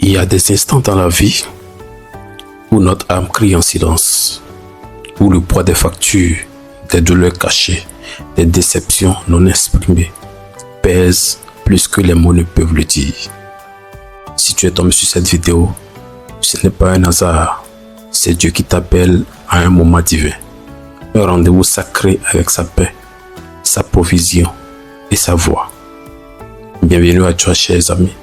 Il y a des instants dans la vie où notre âme crie en silence, où le poids des factures, des douleurs cachées, des déceptions non exprimées pèse plus que les mots ne peuvent le dire. Si tu es tombé sur cette vidéo, ce n'est pas un hasard, c'est Dieu qui t'appelle à un moment divin, un rendez-vous sacré avec sa paix, sa provision et sa voix. Bienvenue à toi, chers amis,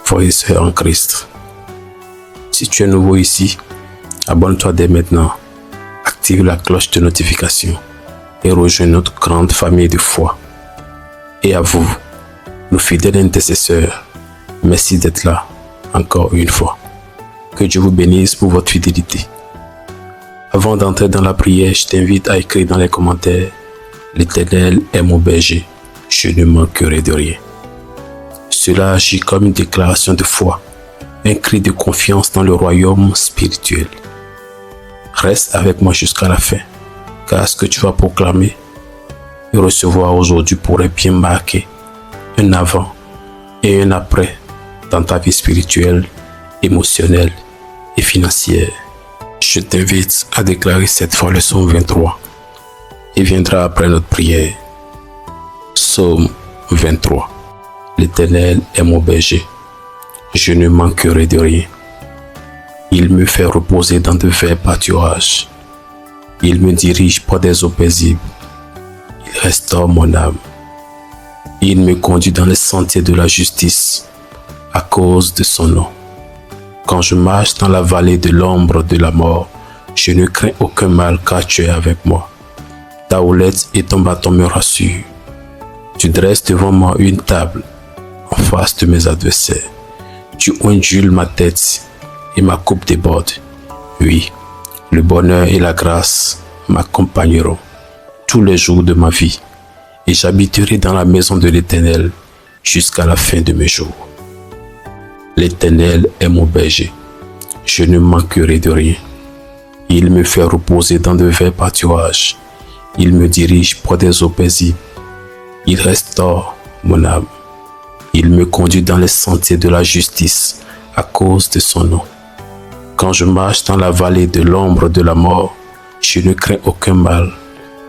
frères et sœurs en Christ. Si tu es nouveau ici, abonne-toi dès maintenant, active la cloche de notification et rejoins notre grande famille de foi. Et à vous, nos fidèles intercesseurs, merci d'être là encore une fois. Que Dieu vous bénisse pour votre fidélité. Avant d'entrer dans la prière, je t'invite à écrire dans les commentaires: l'Éternel est mon berger, je ne manquerai de rien. Cela agit comme une déclaration de foi, un cri de confiance dans le royaume spirituel. Reste avec moi jusqu'à la fin, car ce que tu vas proclamer et recevoir aujourd'hui pourrait bien marquer un avant et un après dans ta vie spirituelle, émotionnelle et financière. Je t'invite à déclarer cette fois le psaume 23 et viendra après notre prière. Psaume 23. L'Éternel est mon berger, je ne manquerai de rien. Il me fait reposer dans de verts pâturages. Il me dirige près des eaux paisibles. Il restaure mon âme. Il me conduit dans les sentiers de la justice à cause de son nom. Quand je marche dans la vallée de l'ombre de la mort, je ne crains aucun mal car tu es avec moi. Ta houlette et ton bâton me rassurent. Tu dresses devant moi une table en face de mes adversaires. Tu ondules ma tête et ma coupe déborde. Oui, le bonheur et la grâce m'accompagneront tous les jours de ma vie, et j'habiterai dans la maison de l'Éternel jusqu'à la fin de mes jours. L'Éternel est mon berger, je ne manquerai de rien. Il me fait reposer dans de verts pâturages. Il me dirige près des eaux paisibles. Il restaure mon âme. Il me conduit dans les sentiers de la justice à cause de son nom. Quand je marche dans la vallée de l'ombre de la mort, je ne crains aucun mal,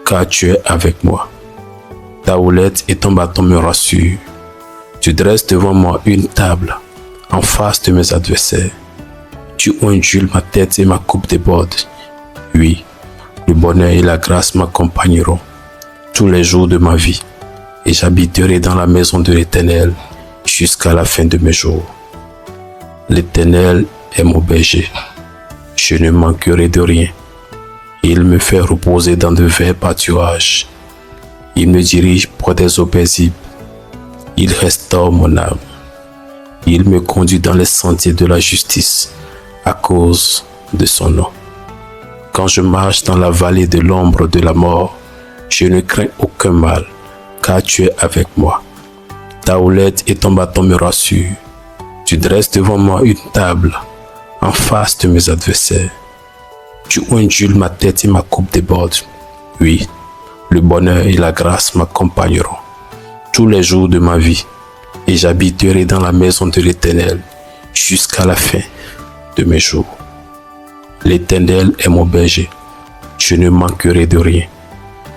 car tu es avec moi. Ta houlette et ton bâton me rassurent. Tu dresses devant moi une table en face de mes adversaires. Tu ondules ma tête et ma coupe déborde. Oui, le bonheur et la grâce m'accompagneront tous les jours de ma vie, et j'habiterai dans la maison de l'Éternel jusqu'à la fin de mes jours. L'Éternel est mon berger, je ne manquerai de rien. Il me fait reposer dans de verts pâturages. Il me dirige près des eaux paisibles. Il restaure mon âme. Il me conduit dans les sentiers de la justice à cause de son nom. Quand je marche dans la vallée de l'ombre de la mort, je ne crains aucun mal, car tu es avec moi. Ta houlette et ton bâton me rassurent. Tu dresses devant moi une table en face de mes adversaires. Tu ondules ma tête et ma coupe déborde. Oui, le bonheur et la grâce m'accompagneront tous les jours de ma vie, et j'habiterai dans la maison de l'Éternel jusqu'à la fin de mes jours. L'Éternel est mon berger, je ne manquerai de rien.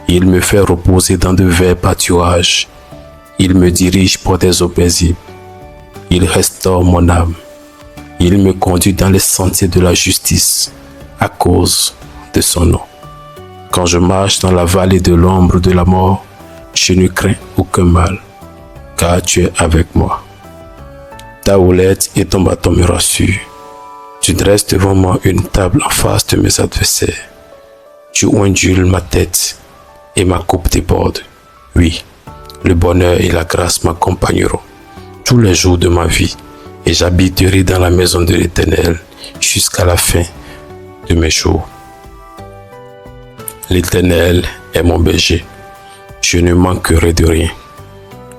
Il me fait reposer dans de verts pâturages. Il me dirige près des eaux paisibles. Il restaure mon âme. Il me conduit dans les sentiers de la justice à cause de son nom. Quand je marche dans la vallée de l'ombre de la mort, je ne crains aucun mal, car tu es avec moi. Ta houlette et ton bâton me rassurent. Tu dresses devant moi une table en face de mes adversaires. Tu ondules ma tête et ma coupe déborde. Oui, le bonheur et la grâce m'accompagneront tous les jours de ma vie, et j'habiterai dans la maison de l'Éternel jusqu'à la fin de mes jours. L'Éternel est mon berger, je ne manquerai de rien.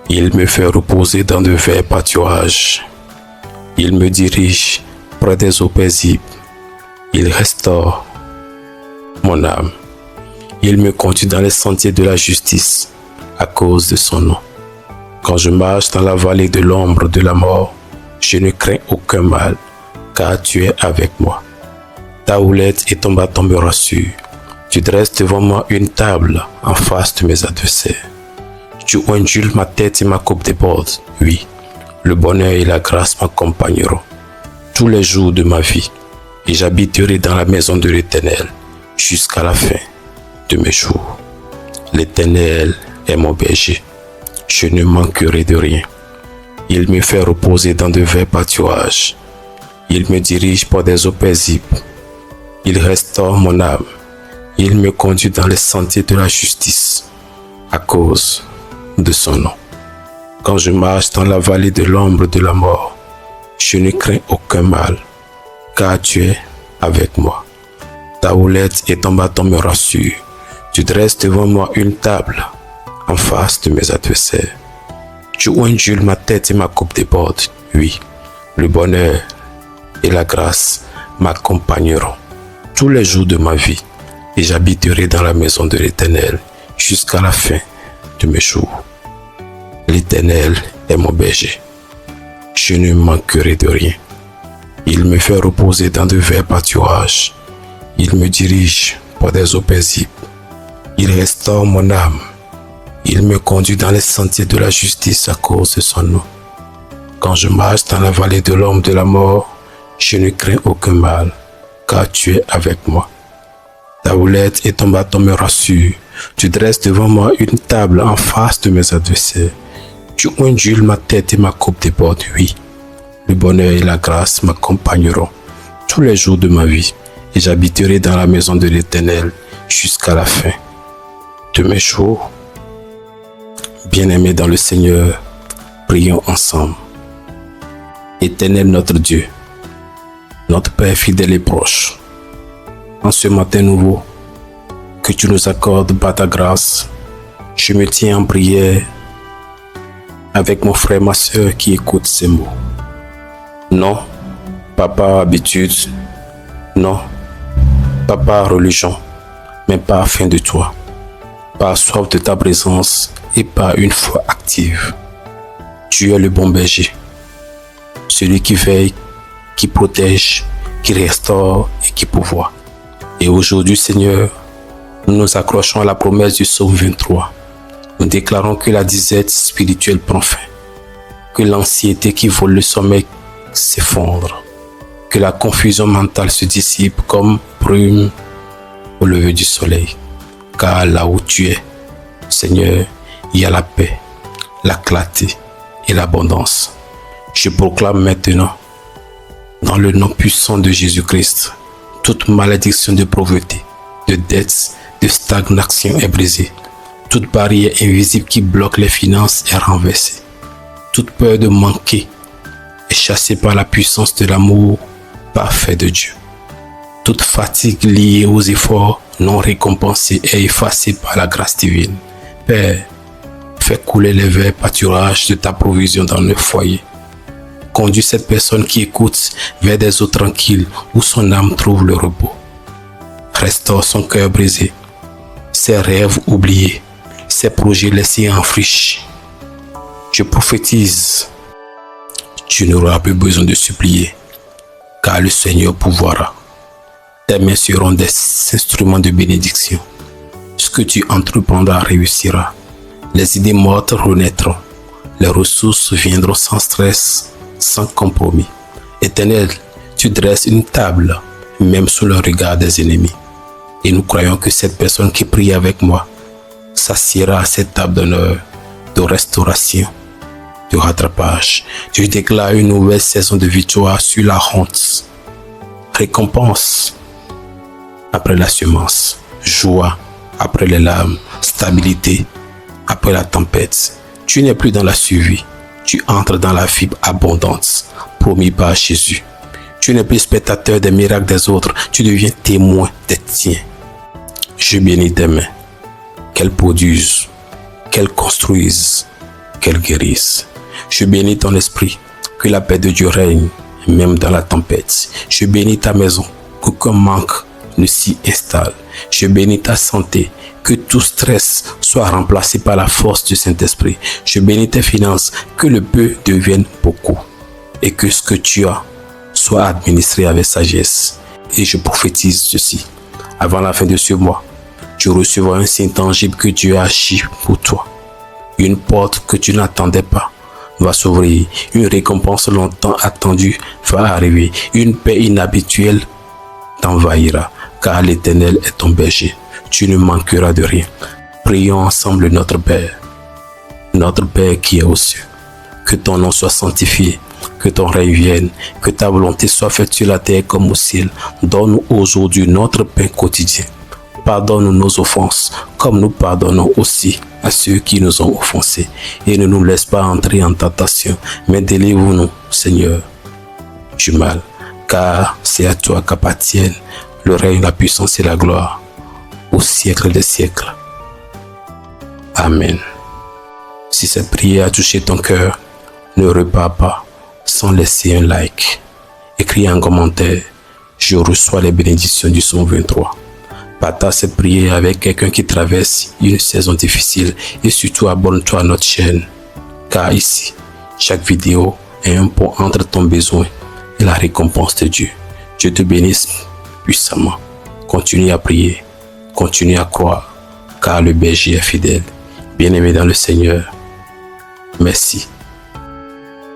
Il me fait reposer dans de verts pâturages. Il me dirige près des eaux paisibles. Il restaure mon âme. Il me conduit dans les sentiers de la justice à cause de son nom. Quand je marche dans la vallée de l'ombre de la mort, Je ne crains aucun mal, car tu es avec moi. Ta houlette et ton bâton me rassurent. Tu dresses devant moi une table en face de mes adversaires. Tu ondules ma tête et ma coupe déborde. Oui, le bonheur et la grâce m'accompagneront tous les jours de ma vie, et j'habiterai dans la maison de l'Éternel jusqu'à la fin de mes jours. L'Éternel est mon berger, je ne manquerai de rien. Il me fait reposer dans de verts pâturages. Il me dirige par des eaux paisibles. Il restaure mon âme. Il me conduit dans les sentiers de la justice à cause de son nom. Quand je marche dans la vallée de l'ombre de la mort, je ne crains aucun mal, car tu es avec moi. Ta houlette et ton bâton me rassurent. Tu dresses devant moi une table en face de mes adversaires. Tu ondules ma tête et ma coupe déborde. Oui, le bonheur et la grâce m'accompagneront tous les jours de ma vie, et j'habiterai dans la maison de l'Éternel jusqu'à la fin de mes jours. L'Éternel est mon berger, je ne manquerai de rien. Il me fait reposer dans de verts pâturages. Il me dirige par des eaux paisibles. Il restaure mon âme. Il me conduit dans les sentiers de la justice à cause de son nom. Quand je marche dans la vallée de l'ombre de la mort, je ne crains aucun mal, car tu es avec moi. Ta houlette et ton bâton me rassurent. Tu dresses devant moi une table en face de mes adversaires. Tu ondules ma tête et ma coupe déborde. Oui, le bonheur et la grâce m'accompagneront tous les jours de ma vie, et j'habiterai dans la maison de l'Éternel jusqu'à la fin de mes jours. Bien-aimés dans le Seigneur, prions ensemble. Éternel notre Dieu, notre Père fidèle et proche, en ce matin nouveau, que tu nous accordes par ta grâce, je me tiens en prière avec mon frère, ma soeur qui écoute ces mots. Non, pas par habitude, non, pas par religion, mais par faim de toi, par soif de ta présence et par une foi active. Tu es le bon berger, celui qui veille, qui protège, qui restaure et qui pourvoit. Et aujourd'hui, Seigneur, nous nous accrochons à la promesse du psaume 23. Nous déclarons que la disette spirituelle prend fin, que l'anxiété qui vole le sommeil s'effondre, que la confusion mentale se dissipe comme brume au lever du soleil. Car là où tu es, Seigneur, il y a la paix, la clarté et l'abondance. Je proclame maintenant, dans le nom puissant de Jésus-Christ, toute malédiction de pauvreté, de dette, de stagnation est brisée. Toute barrière invisible qui bloque les finances est renversée. Toute peur de manquer est chassée par la puissance de l'amour parfait de Dieu. Toute fatigue liée aux efforts non récompensés est effacée par la grâce divine. Père, fais couler les verts pâturages de ta provision dans le foyer. Conduis cette personne qui écoute vers des eaux tranquilles où son âme trouve le repos. Restaure son cœur brisé, ses rêves oubliés, ses projets laissés en friche. Je prophétise, tu n'auras plus besoin de supplier, car le Seigneur pourvoira. Tes mains seront des instruments de bénédiction. Ce que tu entreprendras réussira. Les idées mortes renaîtront. Les ressources viendront sans stress, sans compromis. Éternel, tu dresses une table, même sous le regard des ennemis. Et nous croyons que cette personne qui prie avec moi s'assiera à cette table d'honneur, de restauration, de rattrapage. Je déclare une nouvelle saison de victoire sur la honte. Récompense après la semence, joie après les larmes, stabilité après la tempête. Tu n'es plus dans la survie, tu entres dans la fibre abondante promis par Jésus. Tu n'es plus spectateur des miracles des autres, tu deviens témoin des tiens. Je bénis tes mains, qu'elles produisent, qu'elles construisent, qu'elles guérissent. Je bénis ton esprit, que la paix de Dieu règne, même dans la tempête. Je bénis ta maison, qu'aucun manque ne s'y installe. Je bénis ta santé, que tout stress soit remplacé par la force du Saint-Esprit. Je bénis tes finances, que le peu devienne beaucoup. et que ce que tu as soit administré avec sagesse. Et je prophétise ceci. Avant la fin de ce mois, tu recevras un signe tangible que Dieu a agi pour toi. Une porte que tu n'attendais pas va s'ouvrir. Une récompense longtemps attendue va arriver. Une paix inhabituelle t'envahira, car l'Éternel est ton berger. Tu ne manqueras de rien. Prions ensemble notre Père. Notre Père qui est aux cieux. Que ton nom soit sanctifié. Que ton règne vienne, que ta volonté soit faite sur la terre comme au ciel. Donne-nous aujourd'hui notre pain quotidien. Pardonne-nous nos offenses, comme nous pardonnons aussi à ceux qui nous ont offensés. Et ne nous laisse pas entrer en tentation, mais délivre-nous, Seigneur, du mal. Car c'est à toi qu'appartiennent le règne, la puissance et la gloire, au siècle des siècles. Amen. Si cette prière a touché ton cœur, ne repars pas sans laisser un like. Écris un commentaire. Je reçois les bénédictions du Psaume 23. Partage cette prière avec quelqu'un qui traverse une saison difficile et surtout abonne-toi à notre chaîne. Car ici, chaque vidéo est un pont entre ton besoin et la récompense de Dieu. Dieu te bénisse puissamment. Continue à prier, continue à croire, car le berger est fidèle. Bien-aimé dans le Seigneur, merci